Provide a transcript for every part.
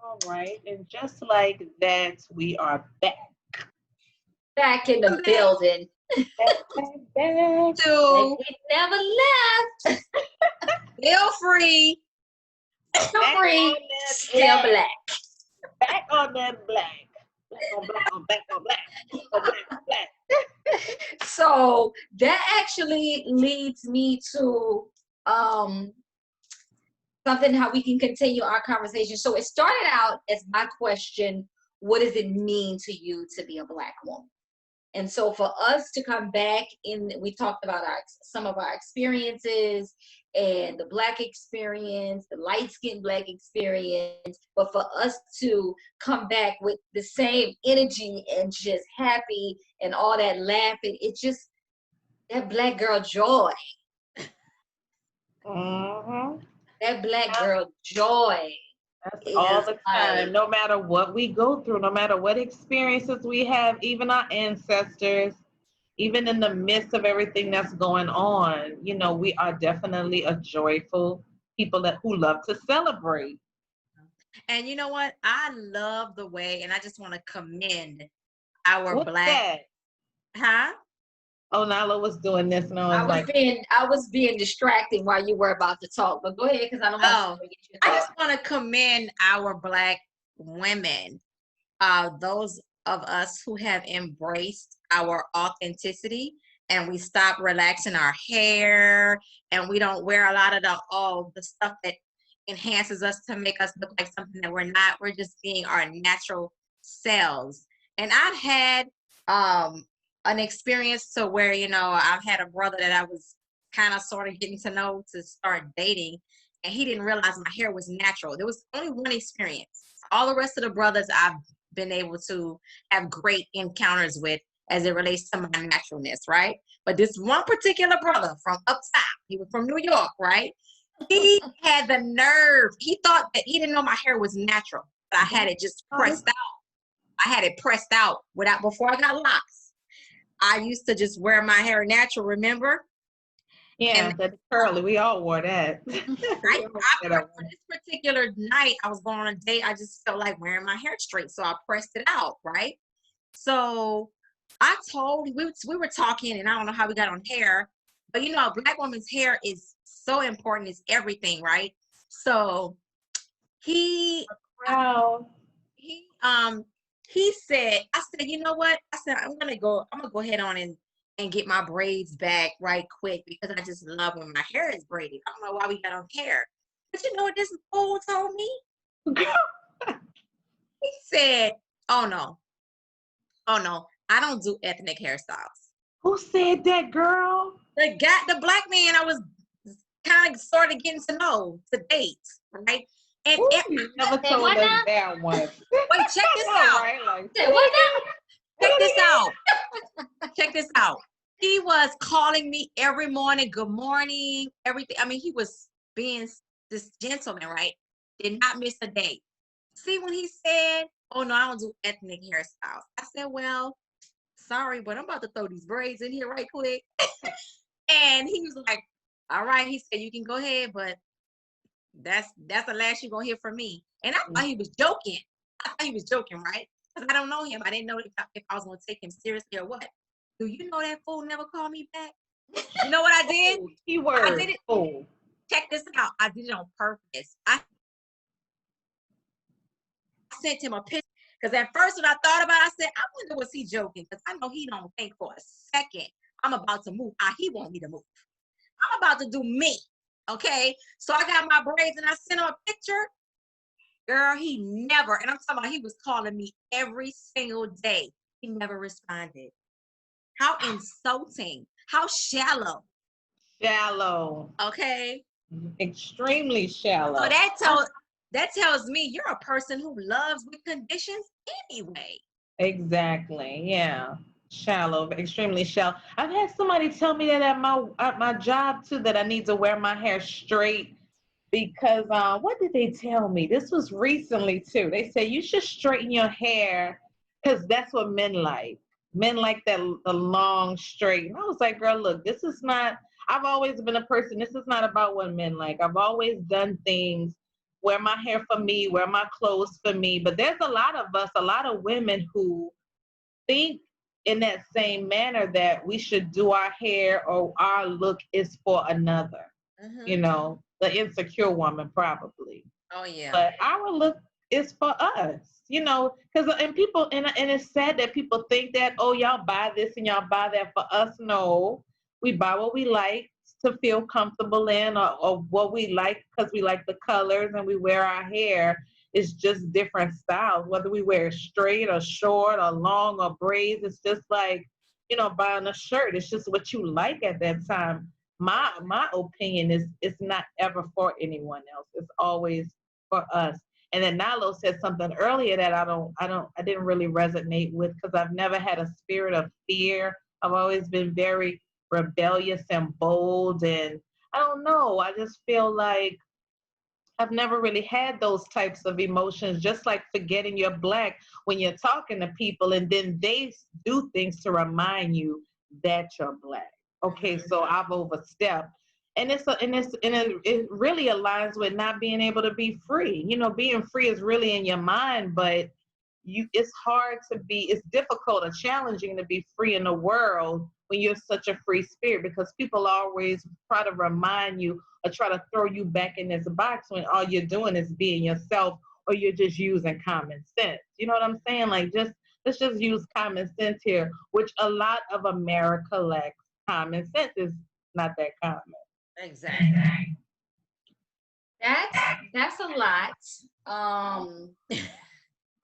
All right. And just like that, we are back. Back in the Back building. Back, back, back. Like to we never left. Feel Free. Still Back free, on that still black. black. Back on that black. Black on black on black on black. On black on black. So that actually leads me to something how we can continue our conversation. So it started out as my question, what does it mean to you to be a Black woman? And so for us to come back in, we talked about some of our experiences and the Black experience, the light-skinned Black experience, but for us to come back with the same energy and just happy and all that laughing, it just, that Black girl joy, Mm-hmm. that Black girl joy That's all is the like, time. No matter what we go through, no matter what experiences we have, even our ancestors, even in the midst of everything that's going on, we are definitely a joyful people who love to celebrate. And you know what? I love the way, and I just want to commend our What's Black, that? huh? Oh, Nalo was doing this, and I was like, I was being distracted while you were about to talk, but go ahead because I don't want you Oh, to forget your I thought. just want to commend our Black women, those of us who have embraced our authenticity and we stop relaxing our hair and we don't wear a lot of the stuff that enhances us to make us look like something that we're not. We're just being our natural selves. And I've had an experience to where, I've had a brother that I was kind of sort of getting to know to start dating, and he didn't realize my hair was natural. There was only one experience. All the rest of the brothers I've been able to have great encounters with as it relates to my naturalness, right? But this one particular brother from up south, he was from New York, right? He had the nerve. He thought that he didn't know my hair was natural, but I had it just pressed out. I had it pressed out before I got locks. I used to just wear my hair natural, remember? yeah, And that's curly. We all wore that. on this particular night, I was going on a date. I just felt like wearing my hair straight, so I pressed it out, right? So I told we were talking, and I don't know how we got on hair, but a Black woman's hair is so important. It's everything, right? So he Wow. he he said, I said, you know what? I said, I'm gonna go ahead on and get my braids back right quick because I just love when my hair is braided. I don't know why we got on hair. But you know what this fool told me? He said, oh no, I don't do ethnic hairstyles. Who said that, girl? The Black man I was kind of sort of getting to know to date, right? And Ooh, you never Say told what us now? that one. wait, check this All out. right, like, Say what now? Check this out. Check this out. He was calling me every morning, good morning, everything. I mean, he was being this gentleman, right? Did not miss a day. See, when he said, oh no, I don't do ethnic hairstyles. I said, well, sorry, but I'm about to throw these braids in here right quick. And he was like, all right. He said, you can go ahead, but that's the last you're gonna hear from me. And I thought he was joking. Right? Because I don't know him. I didn't know if I was gonna take him seriously or what. Do you know that fool never called me back? You know what I did? Keyword. I did it. Oh. Check this out. I did it on purpose. I sent him a picture because at first when I thought about it, I said, I wonder was he joking? Because I know he don't think for a second I'm about to move how he want me to move. I'm about to do me. Okay. So I got my braids and I sent him a picture. Girl, he never, and I'm talking about he was calling me every single day. He never responded. How insulting. How shallow. Shallow. Okay. Extremely shallow. So that tells me you're a person who loves with conditions anyway. Exactly. Yeah. Shallow, extremely shallow. I've had somebody tell me that at my job too, that I need to wear my hair straight because what did they tell me? This was recently too. They said you should straighten your hair because that's what men like. Men like the long straight. And I was like, girl, look, this is not. I've always been a person. This is not about what men like. I've always done things wear my hair for me, wear my clothes for me. But there's a lot of us, a lot of women who think in that same manner that we should do our hair or our look is for another. You know, the insecure woman probably. Oh yeah. But our look is for us, you know, because and people and it's sad that people think that, oh, y'all buy this and y'all buy that for us. No, we buy what we like to feel comfortable in, or what we like because we like the colors, and we wear our hair. It's just different styles, whether we wear it straight or short or long or braids. It's just like, you know, buying a shirt. It's just what you like at that time. My opinion is it's not ever for anyone else. It's always for us. And then Nalo said something earlier that I didn't really resonate with, because I've never had a spirit of fear. I've always been very rebellious and bold, and I don't know. I just feel like I've never really had those types of emotions, just like forgetting you're black when you're talking to people and then they do things to remind you that you're black. Okay, so I've overstepped. And it really aligns with not being able to be free. You know, being free is really in your mind, but it's hard to be, it's difficult or challenging to be free in the world when you're such a free spirit, because people always try to remind you or try to throw you back in this box when all you're doing is being yourself, or you're just using common sense. You know what I'm saying? Like, let's just use common sense here, which a lot of America lacks. Common sense is not that common. Exactly. That's a lot.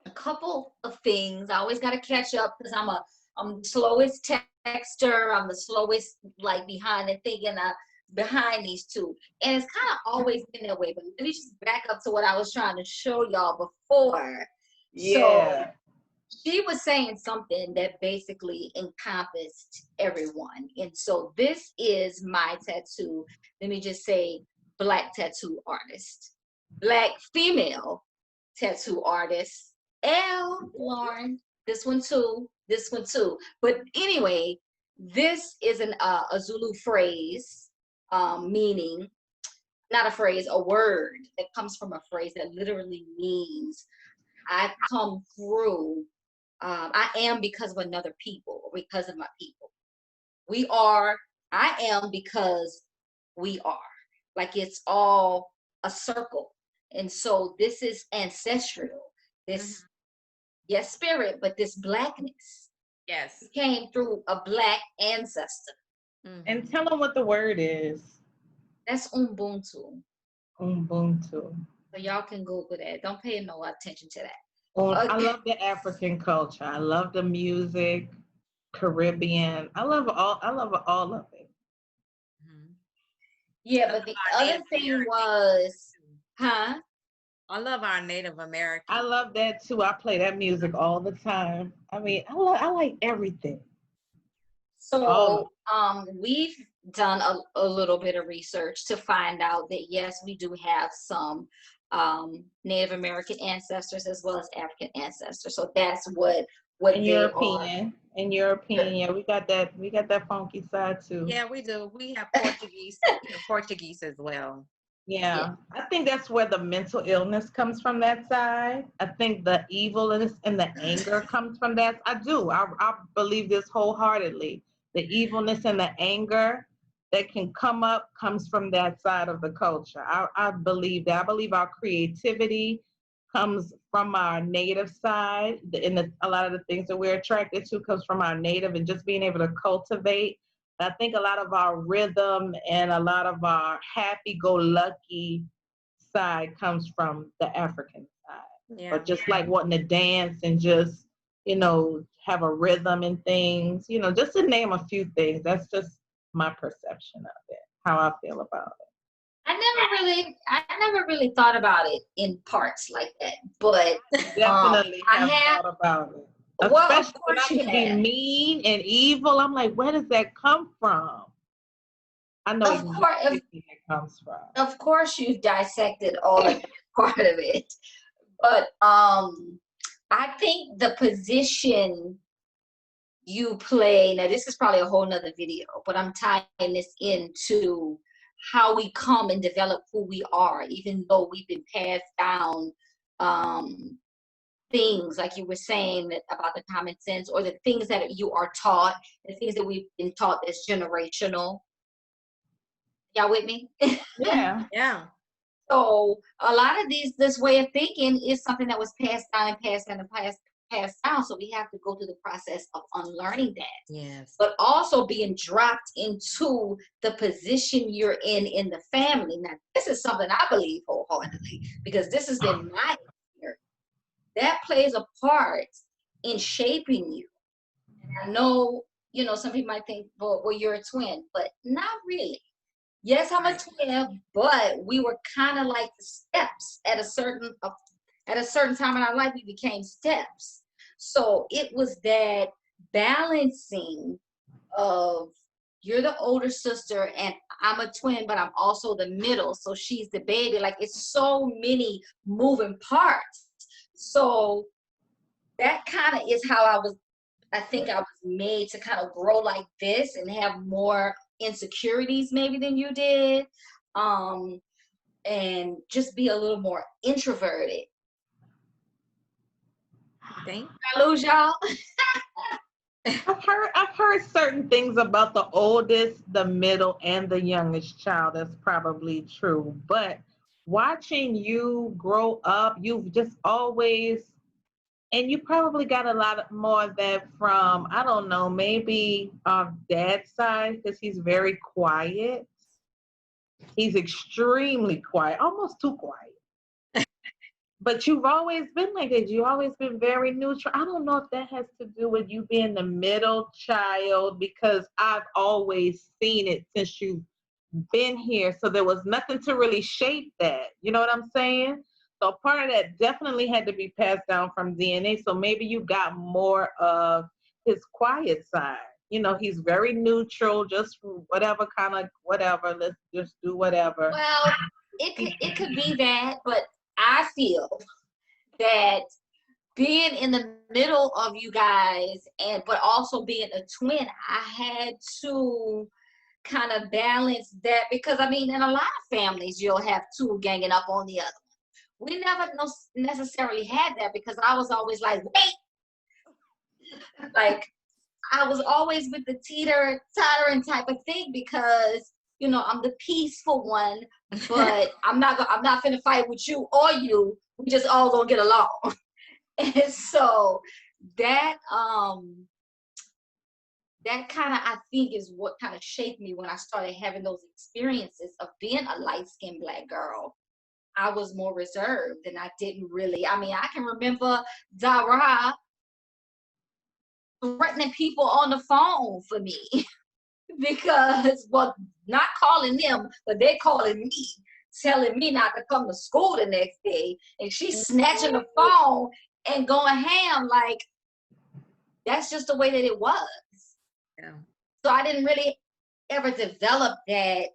A couple of things. I always got to catch up because I'm the slowest texter. I'm the slowest, like, behind the thinking behind these two, and it's kind of always been that way. But let me just back up to what I was trying to show y'all before. Yeah. So she was saying something that basically encompassed everyone, and so this is my tattoo. Let me just say, Black tattoo artist, Black female tattoo artist. Lauren, this one too, this one too. But anyway, this is a Zulu phrase, meaning, not a phrase, a word that comes from a phrase that literally means I've come through. I am because of another people, or because of my people. We are, I am because we are. Like, it's all a circle. And so this is ancestral. This, yes, spirit, but this blackness. Yes. Came through a Black ancestor. And tell them what the word is. That's Ubuntu. Ubuntu. So y'all can Google that. Don't pay no attention to that. Well, I love the African culture. I love the music, Caribbean. I love all of it. Yeah, but the other thing was, huh? I love our Native American. I love that too. I play that music all the time. I mean, I like everything. So we've done a little bit of research to find out that yes, we do have some Native American ancestors as well as African ancestors. So that's what and European. And European, yeah, we got that funky side too. Yeah, we do. We have Portuguese as well. Yeah, I think that's where the mental illness comes from, that side. I think the evilness and the anger comes from that. I do. I believe this wholeheartedly. The evilness and the anger that can come up comes from that side of the culture. I believe that. I believe our creativity comes from our native side. A lot of the things that we're attracted to comes from our native, and just being able to cultivate. I think a lot of our rhythm and a lot of our happy-go-lucky side comes from the African side. Yeah. Or just like wanting to dance and just, you know, have a rhythm and things, you know, just to name a few things. That's just my perception of it, how I feel about it. I never really thought about it in parts like that, but definitely I have thought about it. Especially when I can be mean and evil. I'm like, where does that come from? I know exactly where it comes from. Of course, you've dissected all of that part of it. But I think the position you play, now this is probably a whole nother video, but I'm tying this into how we come and develop who we are, even though we've been passed down things like you were saying that about the common sense, or the things that you are taught, the things that we've been taught that's generational. Y'all with me? Yeah. Yeah. So a lot of this way of thinking is something that was passed down and passed down and passed down. So we have to go through the process of unlearning that. Yes. But also being dropped into the position you're in the family. Now, this is something I believe wholeheartedly, because this has been my experience. That plays a part in shaping you. And I know, some people might think, well, you're a twin, but not really. Yes, I'm a twin, but we were kind of like the steps at a certain time in our life. We became steps. So it was that balancing of, you're the older sister and I'm a twin, but I'm also the middle. So she's the baby. Like, it's so many moving parts. So that kind of is how I think I was made to kind of grow like this and have more insecurities maybe than you did. And just be a little more introverted. Thank I lose y'all. I've heard certain things about the oldest, the middle, and the youngest child. That's probably true. But watching you grow up, you've just always, and you probably got a lot more of that from, I don't know, maybe dad's side, because he's very quiet. He's extremely quiet, almost too quiet. But you've always been like that. You've always been very neutral. I don't know if that has to do with you being the middle child, because I've always seen it since you've been here. So there was nothing to really shape that. You know what I'm saying? So part of that definitely had to be passed down from DNA. So maybe you got more of his quiet side. He's very neutral, just whatever kind of whatever. Let's just do whatever. Well, it could be that, but I feel that being in the middle of you guys, but also being a twin, I had to kind of balance that, because I mean, in a lot of families, you'll have two ganging up on the other. We never necessarily had that, because I was always like, wait, like I was always with the teeter-tottering type of thing, because I'm the peaceful one, but I'm not finna fight with you or you. We just all gonna get along. And so that kind of, I think, is what kind of shaped me when I started having those experiences of being a light-skinned Black girl. I was more reserved, and I didn't really. I mean, I can remember Dara threatening people on the phone for me. Because, well, not calling them, but they're calling me, telling me not to come to school the next day. And she's snatching the phone and going ham. Like, that's just the way that it was. Yeah. So I didn't really ever develop that.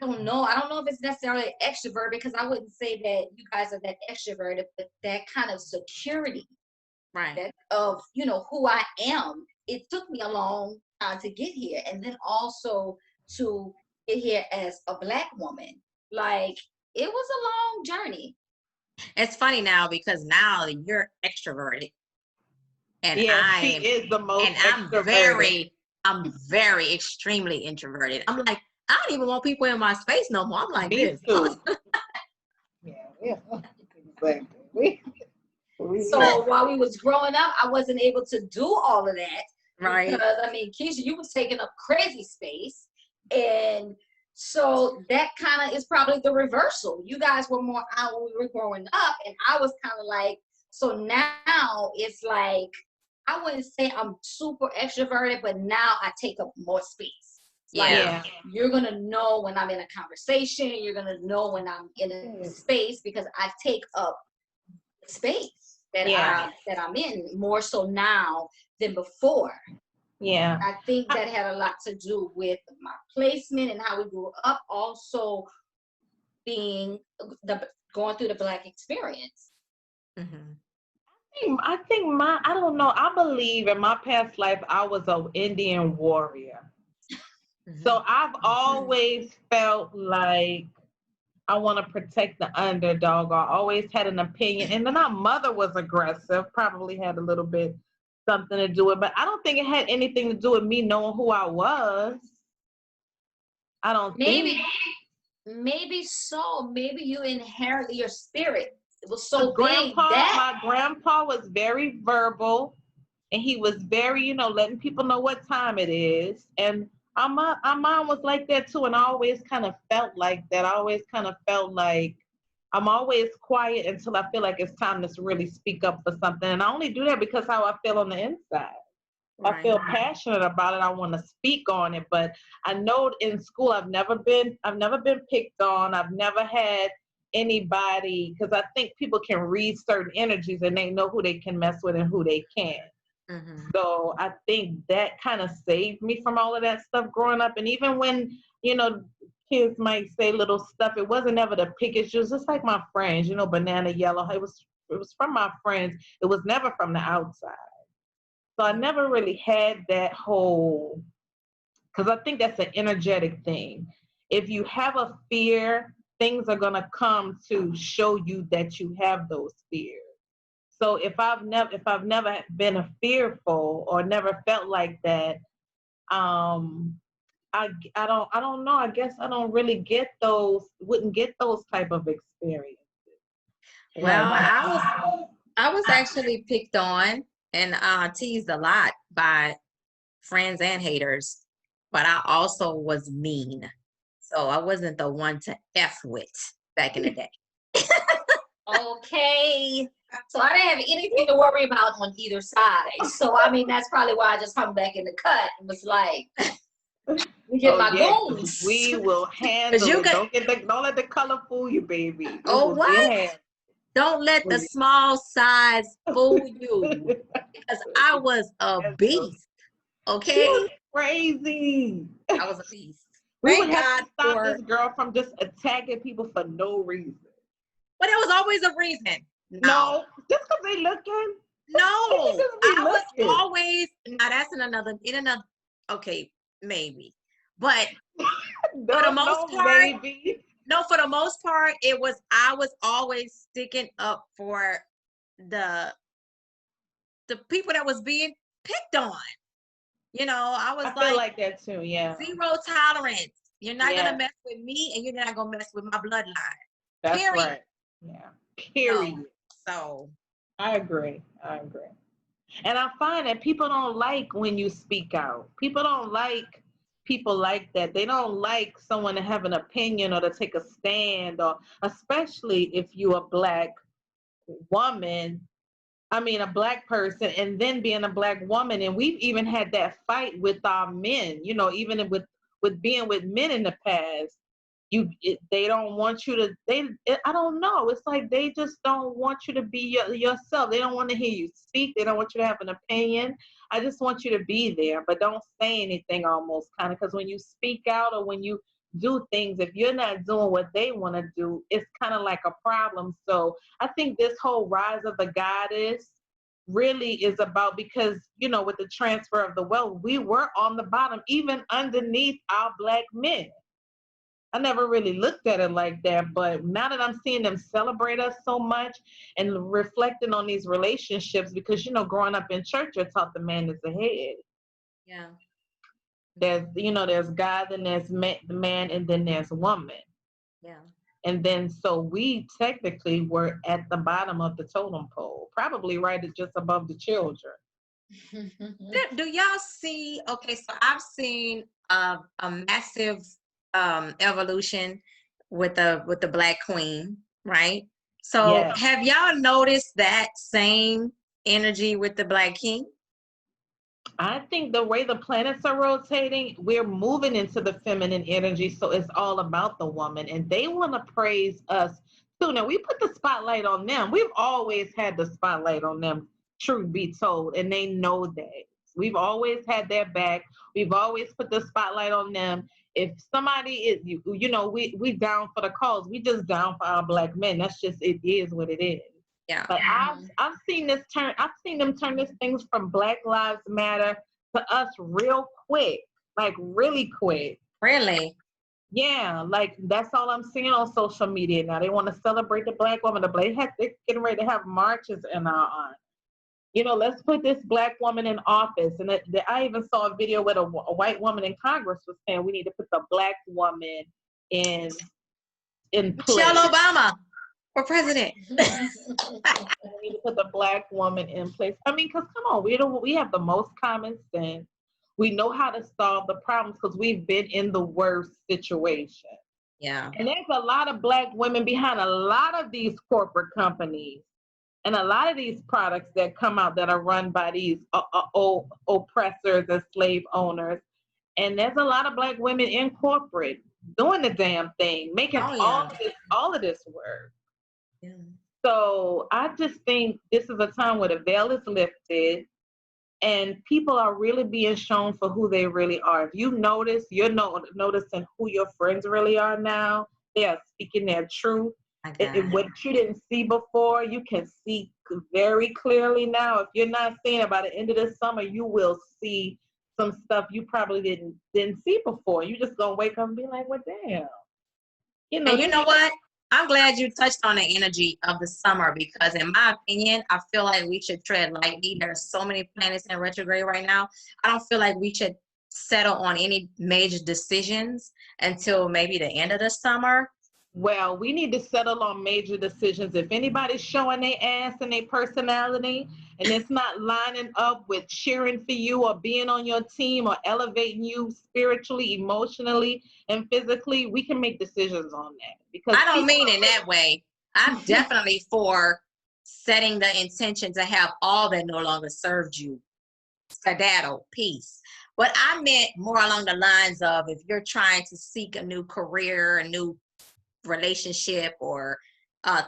I don't know if it's necessarily extrovert, because I wouldn't say that you guys are that extroverted, but that kind of security, Right. that of who I am. It took me a long time to get here, and then also to get here as a Black woman. Like, it was a long journey. It's funny now, because now you're extroverted, and She is the most extroverted. I'm very extremely introverted. I'm like, I don't even want people in my space no more. I'm like Me this. too. Yeah, exactly. So while we was growing up, I wasn't able to do all of that. Right. Because, I mean, Keisha, you was taking up crazy space. And so that kind of is probably the reversal. You guys were more out when we were growing up, and I was kind of like, so now it's like, I wouldn't say I'm super extroverted, but now I take up more space. Yeah. Like, you're going to know when I'm in a conversation. You're going to know when I'm in a space, because I take up space that I'm in more so now than before. Yeah. I think that had a lot to do with my placement and how we grew up, also going through the Black experience. Mm-hmm. I think I don't know. I believe in my past life I was an Indian warrior. So I've Mhm. always felt like I want to protect the underdog. I always had an opinion. And then our mother was aggressive, probably had a little bit something to do with it. But I don't think it had anything to do with me knowing who I was. I don't think. Maybe, maybe so. Maybe you inherited your spirit. It was so big Grandpa, that. my grandpa was very verbal, and he was very, letting people know what time it is. And our mom was like that too, and I always kind of felt like that. I always kind of felt like I'm always quiet until I feel like it's time to really speak up for something. And I only do that because how I feel on the inside. I Right. feel passionate about it. I want to speak on it. But I know in school I've never been picked on. I've never had anybody, because I think people can read certain energies and they know who they can mess with and who they can't. Mm-hmm. So I think that kind of saved me from all of that stuff growing up. And even when, kids might say little stuff, it wasn't ever to pick at you. It was just like my friends, banana yellow. It was from my friends. It was never from the outside. So I never really had that whole, because I think that's an energetic thing. If you have a fear, things are gonna come to show you that you have those fears. So if I've never been a fearful or never felt like that, um, I don't know. I guess I don't really wouldn't get those type of experiences. Well, Like, I was actually picked on and teased a lot by friends and haters, but I also was mean. So I wasn't the one to F with back in the day. Okay. So I didn't have anything to worry about on either side. So I mean, that's probably why I just hung back in the cut and was like, "We get oh my yeah, 'cause goons." we will Because handle you it. could, Don't let the color fool you, baby. We oh, will get what? handled. Don't let the small size fool you. Because I was a Yes, girl. beast. She was Okay? crazy. I was a beast. We would Thank have God to stop for, this girl from just attacking people for no reason. but it was always a reason. No. No, just because they looking. They No. just be I was looking. always, now that's in another, okay, maybe. But for the No, most no, part, baby. no, for the most part, I was always sticking up for the the people that was being picked on. I was I feel like, like that too. Yeah, zero tolerance. You're not gonna yeah, mess with me, and you're not gonna mess with my bloodline. that's Period. right. Yeah, No. period. So I agree. I agree. And I find that people don't like when you speak out. People don't like people like that. They don't like someone to have an opinion or to take a stand, or especially if you're a black woman. I mean, a black person, and then being a black woman. And we've even had that fight with our men, even with being with men in the past. They don't want you to, I don't know. It's like they just don't want you to be yourself. They don't want to hear you speak. They don't want you to have an opinion. I just want you to be there, but don't say anything, almost kind of, because when you speak out or when you do things, if you're not doing what they want to do, it's kind of like a problem. So I think this whole rise of the goddess really is about, because with the transfer of the wealth, we were on the bottom, even underneath our black men. I never really looked at it like that, but now that I'm seeing them celebrate us so much and reflecting on these relationships, because growing up in church, you're taught the man is the head. yeah. There's God, and there's the man, and then there's woman. Yeah. And then so we technically were at the bottom of the totem pole, probably right at just above the children. Do y'all see? Okay, so I've seen a massive evolution with the Black Queen, right? So Yes. have y'all noticed that same energy with the Black King? I think the way the planets are rotating, we're moving into the feminine energy. So it's all about the woman, and they want to praise us too. Now, we put the spotlight on them. We've always had the spotlight on them, truth be told, and they know that. We've always had their back. We've always put the spotlight on them. If somebody is, we down for the cause. We just down for our black men. That's just, it is what it is. Yeah. But I've seen this turn. I've seen them turn this things from Black Lives Matter to us real quick. like really quick. Really? Yeah, like that's all I'm seeing on social media now. They want to celebrate the black woman. They're getting ready to have marches and let's put this black woman in office. And I even saw a video where a white woman in Congress was saying we need to put the black woman in place. Michelle Obama for president. We need to put the black woman in place. I mean, because come on, we have the most common sense. We know how to solve the problems because we've been in the worst situation. Yeah. And there's a lot of black women behind a lot of these corporate companies and a lot of these products that come out that are run by these oppressors and slave owners. And there's a lot of black women in corporate doing the damn thing, making all of this work. Yeah. So I just think this is a time where the veil is lifted and people are really being shown for who they really are. If you notice, you're noticing who your friends really are now. They are speaking their truth. What you didn't see before, you can see very clearly now. If you're not seeing it by the end of the summer, you will see some stuff you probably didn't see before. You just gonna wake up and be like, "Well, damn." And you know what? I'm glad you touched on the energy of the summer because, in my opinion, I feel like we should tread lightly. There are so many planets in retrograde right now. I don't feel like we should settle on any major decisions until maybe the end of the summer. Well, we need to settle on major decisions. If anybody's showing their ass and their personality and it's not lining up with cheering for you or being on your team or elevating you spiritually, emotionally, and physically, we can make decisions on that. Because I don't mean in that way. I'm definitely for setting the intention to have all that no longer served you. Skedaddle, peace. But I meant more along the lines of if you're trying to seek a new career, a new relationship, or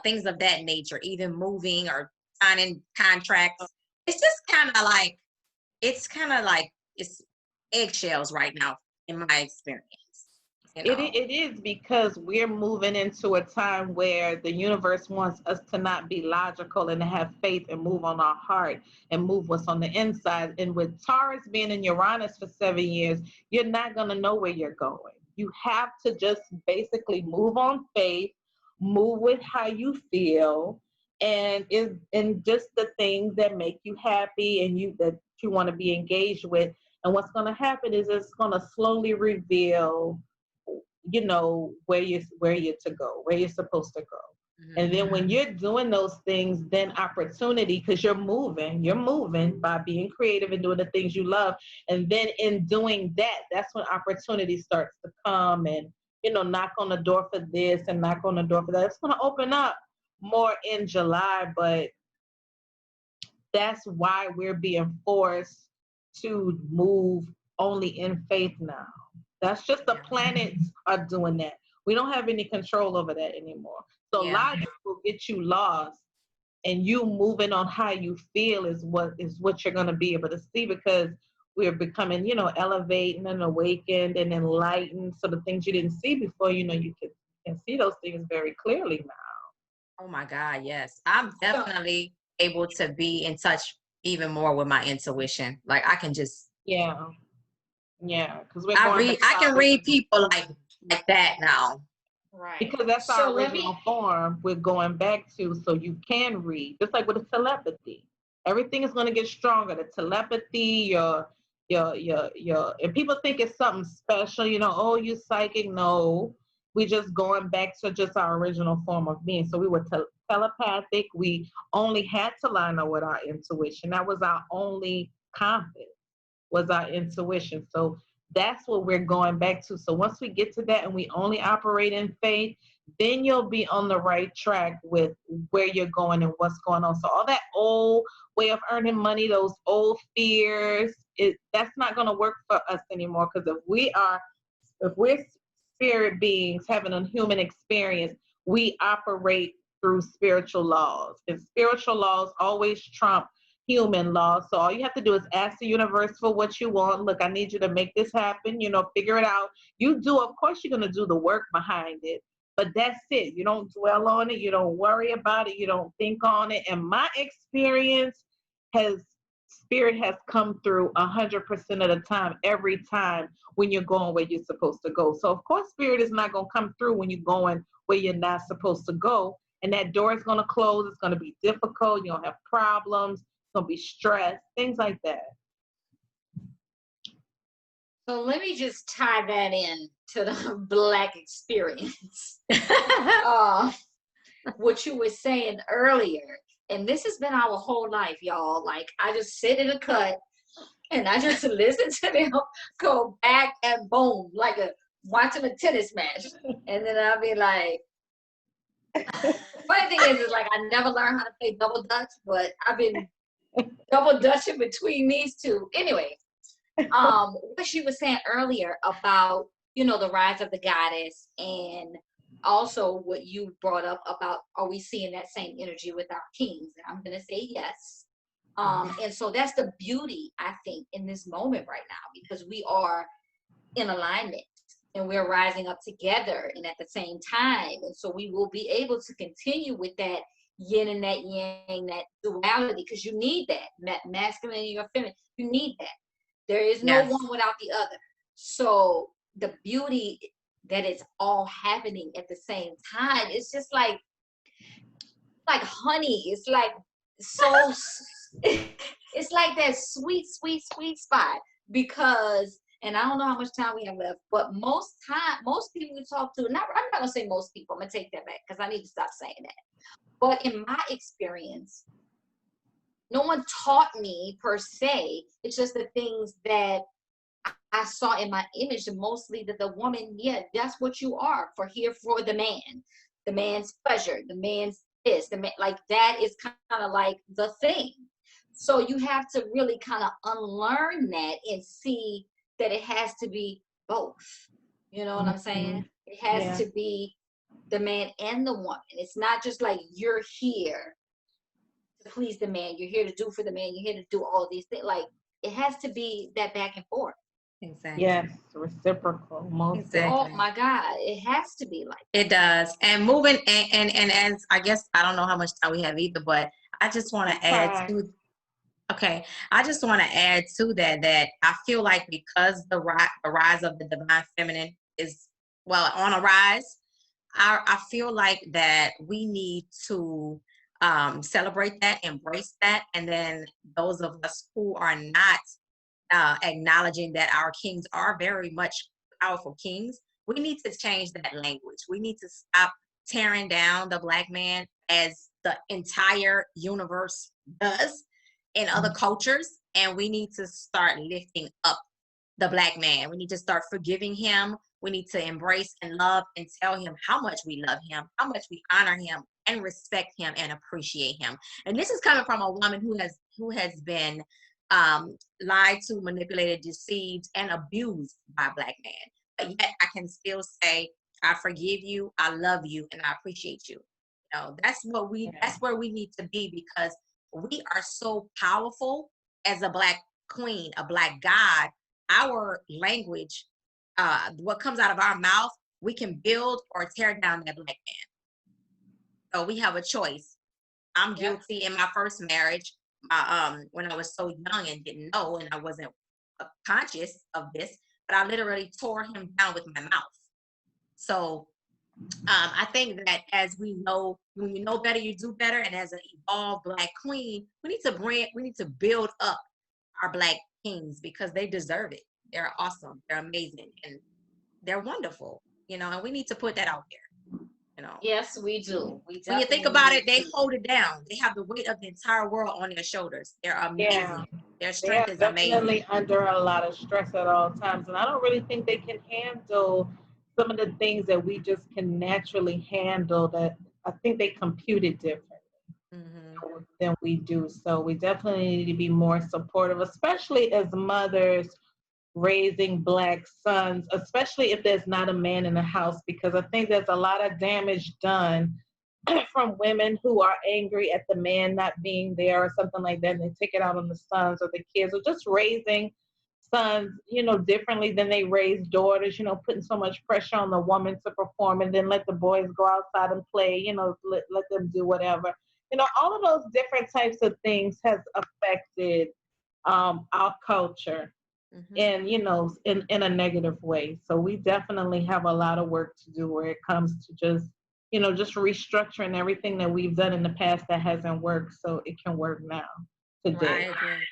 things of that nature, even moving or signing contracts. It's just kind of like it's eggshells right now in my experience. It is because we're moving into a time where the universe wants us to not be logical and to have faith and move on our heart and move what's on the inside. And with Taurus being in Uranus for 7 years, you're not going to know where you're going. You have to just basically move on faith, move with how you feel, and just the things that make you happy and that you want to be engaged with. And what's going to happen is it's going to slowly reveal, where you're to go, where you're supposed to go. Mm-hmm. And then when you're doing those things, then opportunity, because you're moving by being creative and doing the things you love. And then in doing that, that's when opportunity starts to come and, knock on the door for this and knock on the door for that. It's going to open up more in July, but that's why we're being forced to move only in faith now. That's just the planets are doing that. We don't have any control over that anymore. So logic will get you lost, and you moving on how you feel is what you're going to be able to see, because we're becoming, elevating and awakened and enlightened. So the things you didn't see before, you can see those things very clearly now. Oh my God, yes. I'm definitely able to be in touch even more with my intuition. Like I can just because I can read people like that now. Right. Because that's our original form we're going back to, so you can read. Just like with the telepathy. Everything is going to get stronger. The telepathy, your and people think it's something special, oh, you psychic. No, we just going back to just our original form of being. So we were telepathic. We only had to line up with our intuition. That was our only compass, was our intuition. So that's what we're going back to. So once we get to that and we only operate in faith, then you'll be on the right track with where you're going and what's going on. So all that old way of earning money, those old fears, that's not going to work for us anymore. Because if we're spirit beings having a human experience, we operate through spiritual laws. And spiritual laws always trump human laws. So all you have to do is ask the universe for what you want. Look, I need you to make this happen, figure it out. You do, of course, you're going to do the work behind it, but that's it. You don't dwell on it. You don't worry about it. You don't think on it. And my experience has spirit has come through 100% of the time, every time when you're going where you're supposed to go. So of course, spirit is not going to come through when you're going where you're not supposed to go. And that door is going to close. It's going to be difficult. You're going to have problems. It's going to be stress, things like that. So let me just tie that in to the Black experience. What you were saying earlier, and this has been our whole life, y'all. Like, I just sit in a cut and I just listen to them go back and boom, like watching a tennis match. And then I'll be like, funny thing is like, I never learned how to play double dutch, but I've been double dutching between these two. Anyway, what she was saying earlier about, the rise of the goddess, and also what you brought up about, are we seeing that same energy with our kings? And I'm going to say yes. And so that's the beauty, I think, in this moment right now, because we are in alignment and we're rising up together and at the same time. And so we will be able to continue with that yin and that yang, that duality, because you need that masculine and your feminine. You need that. There is no one without the other. So the beauty that it's all happening at the same time, it's just like honey. It's like so, it's like that sweet, sweet, sweet spot. Because, and I don't know how much time we have left, but most people we talk to, I'm not gonna say most people, I'm gonna take that back because I need to stop saying that. But in my experience, no one taught me per se. It's just the things that I saw in my image, and mostly that the woman, that's what you are, here for the man's pleasure, the man's this, the man, like that is kind of like the thing. So you have to really kind of unlearn that and see that it has to be both. You know what I'm saying? It has to be the man and the woman. It's not just like you're here to please the man, you're here to do for the man, you're here to do all these things. Like, it has to be that back and forth. Exactly. Yes, reciprocal. Most exactly. Oh my God, it has to be like that. It does. And moving and as I guess I don't know how much time we have either, but I just want to add to. Okay, I just want to add to that I feel like because the rise of the divine feminine is on a rise, I feel like that we need to celebrate that, embrace that, and then those of us who are not acknowledging that our kings are very much powerful kings, we need to change that language. We need to stop tearing down the Black man as the entire universe does in other cultures, and we need to start lifting up the Black man. We need to start forgiving him. We need to embrace and love and tell him how much we love him, how much we honor him and respect him and appreciate him. And this is coming from a woman who has been lied to, manipulated, deceived, and abused by a Black man. But yet I can still say, I forgive you, I love you, and I appreciate you. That's where we need to be, because we are so powerful as a Black queen, a Black god. Our language, what comes out of our mouth, we can build or tear down that Black man. So we have a choice. I'm guilty in my first marriage. When I was so young and didn't know, and I wasn't conscious of this, but I literally tore him down with my mouth. So I think that as we know, when you know better, you do better. And as an evolved Black queen, we need to build up our Black kings, because they deserve it. They're awesome. They're amazing. And they're wonderful, and we need to put that out there. Yes, we do. When you think about it, they hold it down. They have the weight of the entire world on their shoulders. They're amazing. Yeah. Their strength is amazing. Definitely under a lot of stress at all times. And I don't really think they can handle some of the things that we just can naturally handle. That I think they compute it differently than we do. So we definitely need to be more supportive, especially as mothers raising Black sons, especially if there's not a man in the house, because I think there's a lot of damage done from women who are angry at the man not being there or something like that, and they take it out on the sons or the kids, or just raising sons, differently than they raise daughters, putting so much pressure on the woman to perform, and then let the boys go outside and play, let them do whatever. All of those different types of things has affected our culture in, in a negative way. So we definitely have a lot of work to do where it comes to just restructuring everything that we've done in the past that hasn't worked so it can work now today. I agree.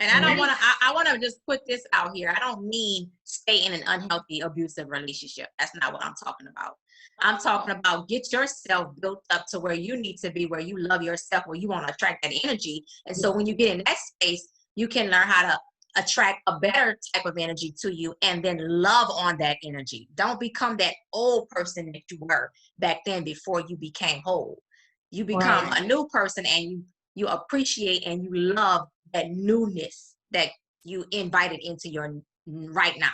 And I don't want to, I want to just put this out here. I don't mean stay in an unhealthy, abusive relationship. That's not what I'm talking about. I'm talking about get yourself built up to where you need to be, where you love yourself, where you want to attract that energy. And so when you get in that space, you can learn how to attract a better type of energy to you and then love on that energy. Don't become that old person that you were back then before you became whole. You become a new person and you appreciate and you love that newness that you invited into your right now.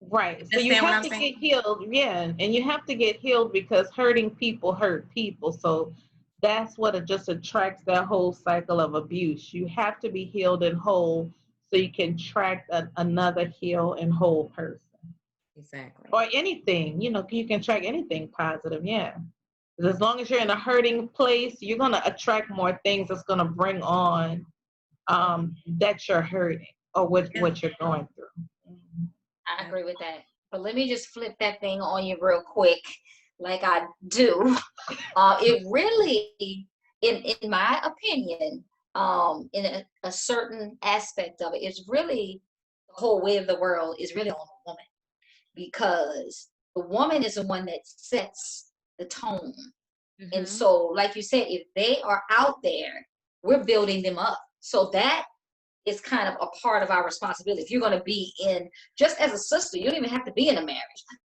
Right. So you have to get healed. Yeah. And you have to get healed because hurting people hurt people. So that's what it just attracts that whole cycle of abuse. You have to be healed and whole so you can attract another healed and whole person. Exactly. Or anything, you can attract anything positive. Yeah. As long as you're in a hurting place, you're going to attract more things that's going to bring on that you're hurting or what you're going through. I agree with that. But let me just flip that thing on you real quick, like I do. It really, in my opinion, in a certain aspect of it, it's really the whole way of the world is really on the woman, because the woman is the one that sets the tone. And so, like you said, if they are out there, we're building them up. So that is kind of a part of our responsibility. If you're going to be in, just as a sister, you don't even have to be in a marriage.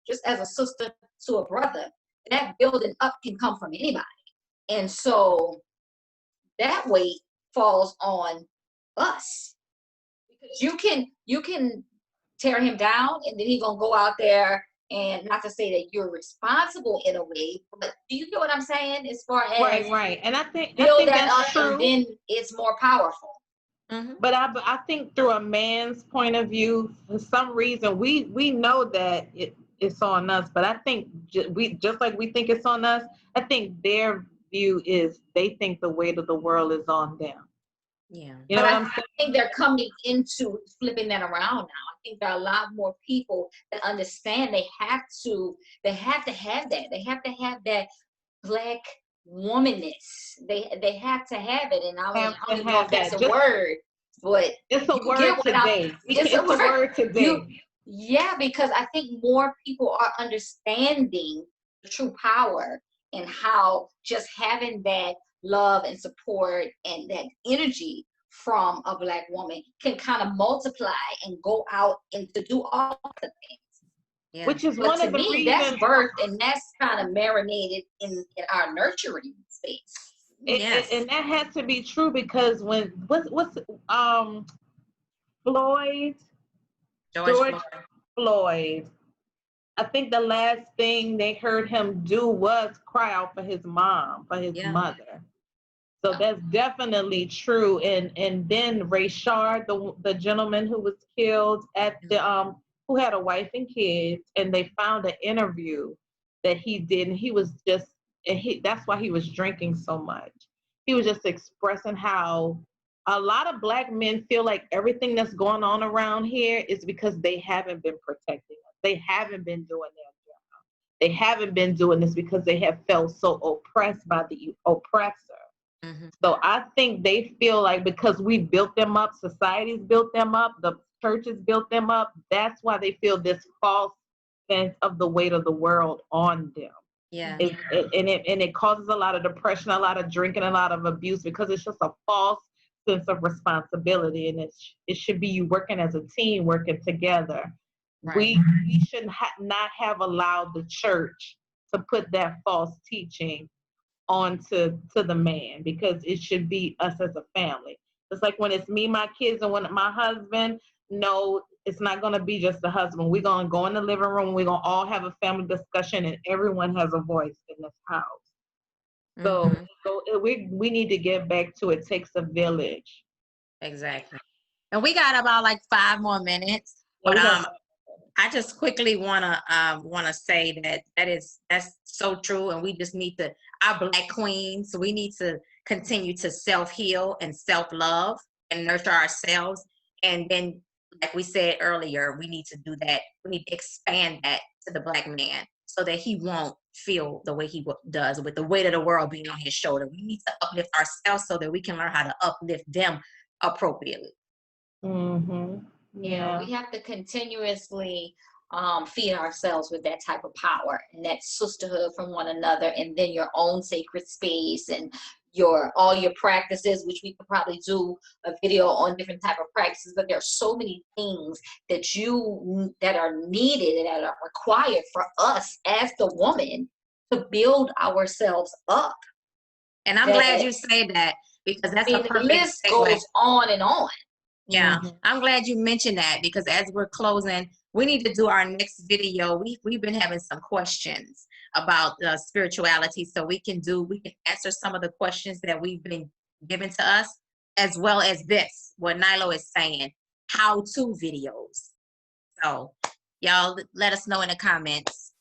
Just as a sister to a brother, that building up can come from anybody. And so that weight falls on us. Because you can tear him down and then he's going to go out there, and not to say that you're responsible in a way, but do you get what I'm saying? As far as right. And I think that's true. And then it's more powerful. But I think through a man's point of view, for some reason, we know that it's on us. But I think just like we think it's on us, I think their view is they think the weight of the world is on them. Yeah. But I think they're coming into flipping that around now. I think there are a lot more people that understand they have to have that. They have to have that Black womanness. They have to have it. And I don't know if that's a word. But it's a word today. It's a word today. Yeah, because I think more people are understanding the true power and how just having that love and support and that energy from a Black woman can kind of multiply and go out and to do all the things. Yeah. Which is one of the reasons that's birth, and that's kind of marinated in our nurturing space. And that has to be true because when what's George Floyd, I think the last thing they heard him do was cry out for his mom, for his mother. So that's definitely true. And then Rayshard, the gentleman who was killed at the who had a wife and kids, and they found an interview that he did, and he was just that's why he was drinking so much. He was just expressing how a lot of Black men feel like everything that's going on around here is because they haven't been protecting us. They haven't been doing their job. They haven't been doing this because they have felt so oppressed by the oppressor. So I think they feel like because we built them up, society's built them up, the churches built them up, that's why they feel this false sense of the weight of the world on them. Yeah. It causes a lot of depression, a lot of drinking, a lot of abuse because it's just a false sense of responsibility, and it should be you working as a team, working together. Right. We should not have allowed the church to put that false teaching onto the man, because it should be us as a family. It's like when it's me, my kids, and when my husband, no, it's not going to be just the husband. We're going to go in the living room. We're going to all have a family discussion, and everyone has a voice in this house. So we need to get back to it takes a village. Exactly. And we got about like 5 more minutes. But I just quickly wanna say that's so true, and we just need to, our Black queens, we need to continue to self-heal and self-love and nurture ourselves And then, like we said earlier, we need to do that. We need to expand that to the Black man so that he won't feel the way he does with the weight of the world being on his shoulder. We need to uplift ourselves so that we can learn how to uplift them appropriately. Mm-hmm. Yeah, we have to continuously feed ourselves with that type of power and that sisterhood from one another, and then your own sacred space and all your practices, which we could probably do a video on different type of practices. But there's so many things that are needed and that are required for us as the woman to build ourselves up. And I'm glad you say that, because that's a perfect the list segue. goes on and on. Yeah, I'm glad you mentioned that, because as we're closing, we need to do our next video. We've been having some questions about spirituality, so we can answer some of the questions that we've been given to us, as well as what Nalo is saying, how-to videos. So y'all let us know in the comments.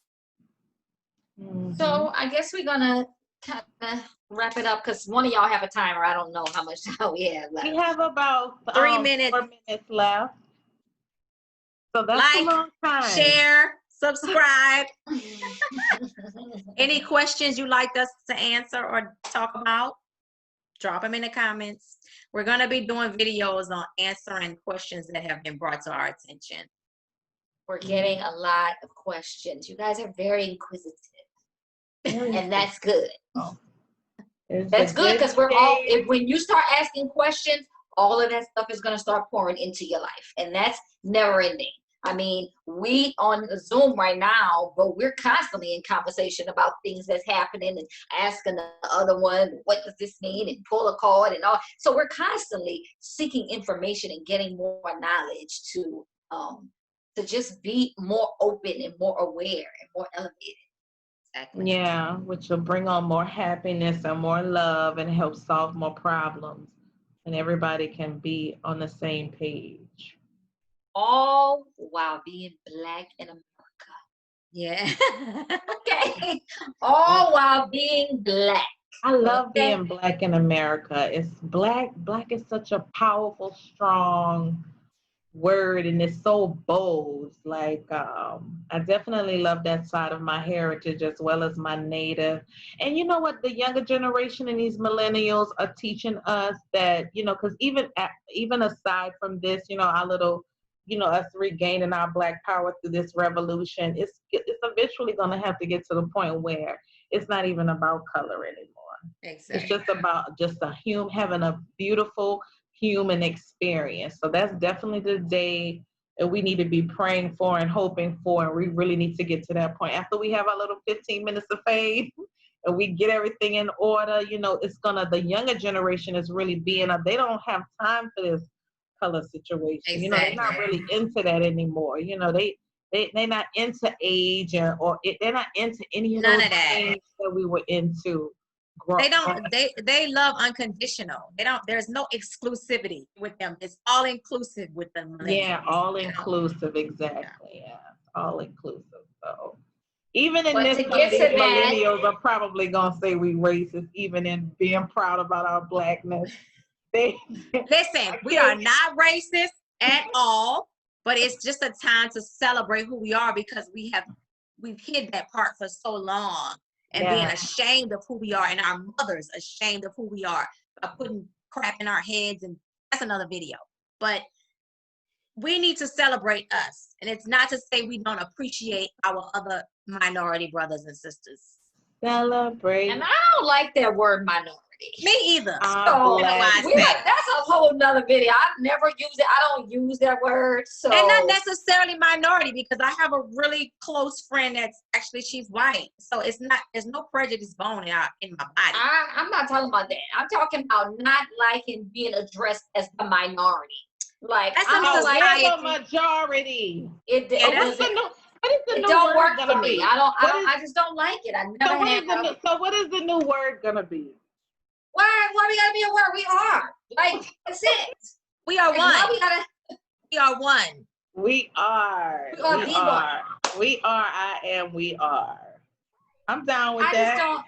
So I guess we're gonna kind of wrap it up, because one of y'all have a timer. I don't know how much time we have left. We have about 3 minutes. 4 minutes left. So that's a long time. Share, subscribe. Any questions you'd like us to answer or talk about, drop them in the comments. We're going to be doing videos on answering questions that have been brought to our attention. We're getting a lot of questions. You guys are very inquisitive. And that's good. That's good, because when you start asking questions, all of that stuff is going to start pouring into your life. And that's never ending. I mean, we on Zoom right now, but we're constantly in conversation about things that's happening and asking the other one, what does this mean? And pull a card and all. So we're constantly seeking information and getting more knowledge to just be more open and more aware and more elevated. Exactly. Yeah, which will bring on more happiness and more love and help solve more problems. And everybody can be on the same page. All while being Black in America. Yeah. Okay. All while being Black. I love being Black in America. It's Black is such a powerful, strong word, and it's so bold. Like I definitely love that side of my heritage as well as my native. And you know what, the younger generation and these millennials are teaching us that, because even aside from this, our little, us regaining our Black power through this revolution, it's eventually going to have to get to the point where it's not even about color anymore. Exactly. It's just about having a beautiful human experience. So that's definitely the day that we need to be praying for and hoping for, and we really need to get to that point. After we have our little 15 minutes of fame and we get everything in order, the younger generation is really they don't have time for this color situation. Exactly. They're not really into that anymore. They're not into age or they're not into any of those things that we were into. They love unconditional. There's no exclusivity with them. It's all inclusive with them. Yeah, all inclusive, exactly. Yeah, all inclusive. So even in this, some of these millennials are probably gonna say we racist, even in being proud about our Blackness. Listen, we are not racist at all, but it's just a time to celebrate who we are, because we've hid that part for so long. And being ashamed of who we are, and our mothers ashamed of who we are by putting crap in our heads, and that's another video. But we need to celebrate us, and it's not to say we don't appreciate our other minority brothers and sisters. Celebrate. And I don't like that word minority. Me either. So that's a whole nother video. I've never used it. I don't use that word. So and not necessarily minority, because I have a really close friend she's white. So there's no prejudice bone in my body. I'm not talking about that. I'm talking about not liking being addressed as the minority. Like that's a majority. It don't work for me. I just don't like it. I never have. So what is the new word gonna be? Why we gotta be a word? We are. Like, that's it. We are one. We are one. We are. We are. We are. I am. We are. I'm down with that.